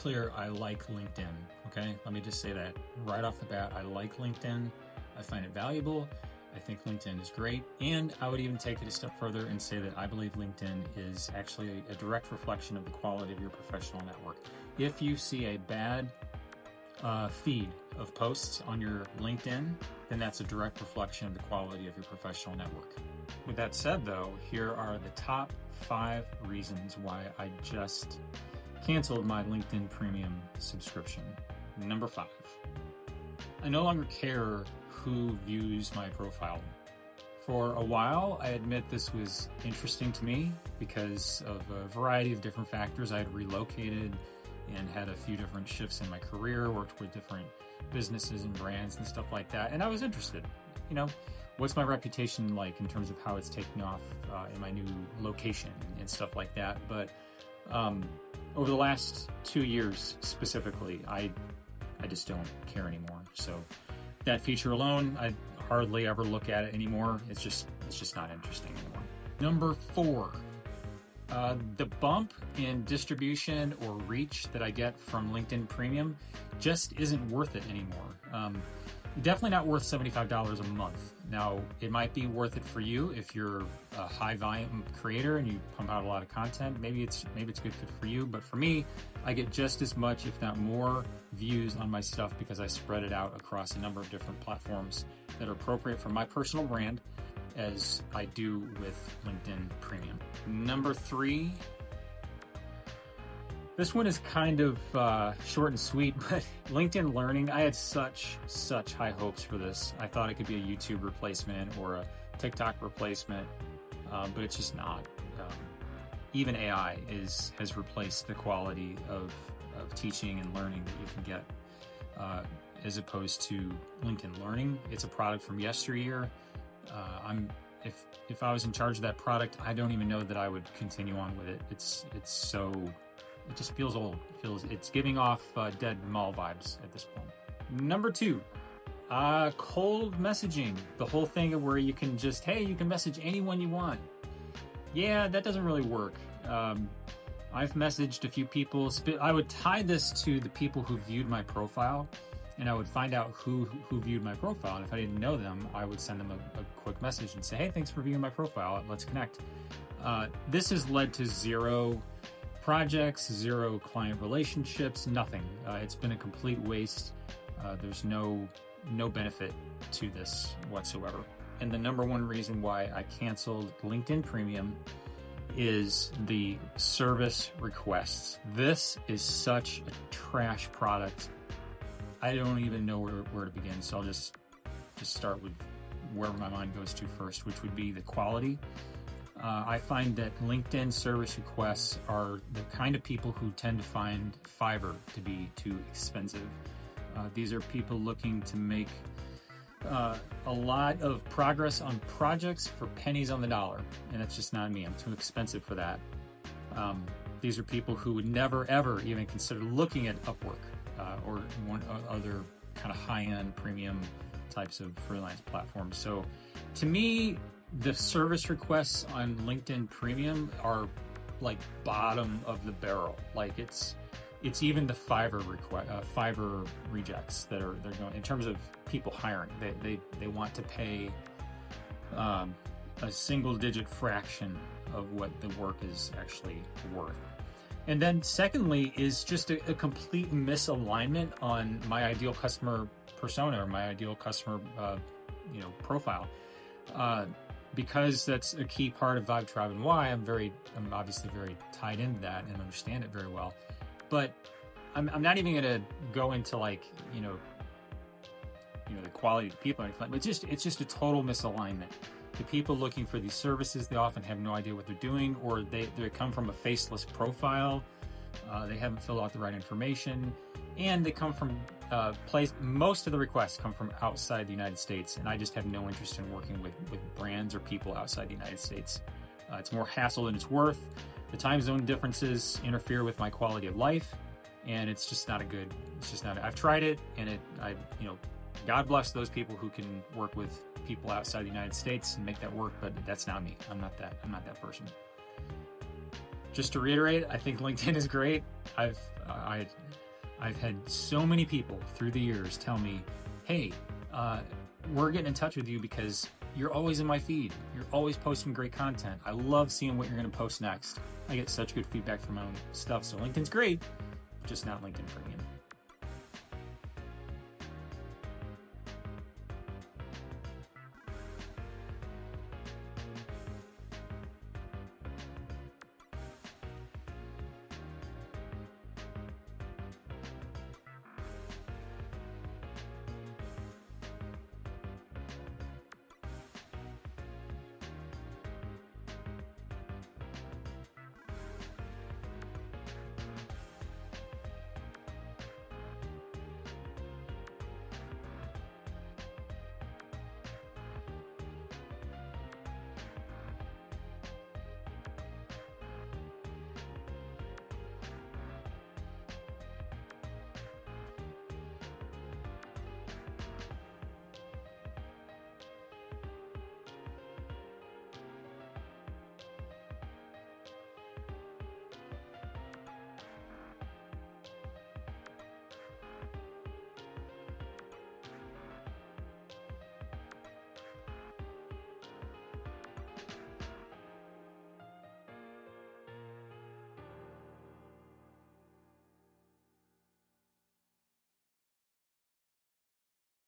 clear, I like LinkedIn, okay? Let me just say that right off the bat. I like LinkedIn. I find it valuable. I think LinkedIn is great. And I would even take it a step further and say that I believe LinkedIn is actually a direct reflection of the quality of your professional network. If you see a bad feed of posts on your LinkedIn, then that's a direct reflection of the quality of your professional network. With that said, though, here are the top 5 reasons why I just canceled my LinkedIn Premium subscription. Number 5, I no longer care who views my profile. For a while, I admit this was interesting to me because of a variety of different factors. I had relocated and had a few different shifts in my career, worked with different businesses and brands and stuff like that, and I was interested. You know, what's my reputation like in terms of how it's taking off in my new location and stuff like that. But over the last 2 years specifically, I just don't care anymore. So that feature alone, I hardly ever look at it anymore. It's just not interesting anymore. Number 4, the bump in distribution or reach that I get from LinkedIn Premium just isn't worth it anymore. Definitely not worth $75 a month. Now, it might be worth it for you if you're a high volume creator and you pump out a lot of content. Maybe it's a good fit for you, but for me, I get just as much, if not more, views on my stuff because I spread it out across a number of different platforms that are appropriate for my personal brand, as I do with LinkedIn Premium. Number 3, this one is kind of short and sweet, but LinkedIn Learning, I had such high hopes for this. I thought it could be a YouTube replacement or a TikTok replacement, but it's just not. Even AI has replaced the quality of teaching and learning that you can get as opposed to LinkedIn Learning. It's a product from yesteryear. If I was in charge of that product, I don't even know that I would continue on with it. It just feels old. It's giving off dead mall vibes at this point. Number 2, cold messaging. The whole thing where you can you can message anyone you want. Yeah, that doesn't really work. I've messaged a few people. I would tie this to the people who viewed my profile, and I would find out who viewed my profile. And if I didn't know them, I would send them a quick message and say, hey, thanks for viewing my profile. Let's connect. This has led to 0 projects, 0 client relationships, nothing. It's been a complete waste. There's no benefit to this whatsoever. And the number 1 reason why I canceled LinkedIn Premium is the service requests. This is such a trash product. I don't even know where to begin. So I'll just start with where my mind goes to first, which would be the quality. I find that LinkedIn service requests are the kind of people who tend to find Fiverr to be too expensive. These are people looking to make a lot of progress on projects for pennies on the dollar, and that's just not me. I'm too expensive for that. These are people who would never, ever even consider looking at Upwork or other kind of high-end premium types of freelance platforms. So to me, the service requests on LinkedIn Premium are like bottom of the barrel. Like it's even the Fiverr rejects that they're going in terms of people hiring. They want to pay a single-digit fraction of what the work is actually worth. And then secondly is just a complete misalignment on my ideal customer persona or my ideal customer profile. Because that's a key part of Vibe Tribe and why I'm obviously very tied into that and understand it very well. But I'm not even going to go into the quality of the people or anything. But it's just a total misalignment. The people looking for these services, they often have no idea what they're doing, or they come from a faceless profile. They haven't filled out the right information, and they come from most of the requests come from outside the United States, and I just have no interest in working with brands or people outside the United States. It's more hassle than it's worth. The time zone differences interfere with my quality of life, and it's just not I've tried it, and God bless those people who can work with people outside the United States and make that work, but that's not me. I'm not that person. just to reiterate, I think LinkedIn is great. I've had so many people through the years tell me, hey, we're getting in touch with you because you're always in my feed. You're always posting great content. I love seeing what you're going to post next. I get such good feedback from my own stuff. So LinkedIn's great, just not LinkedIn Premium.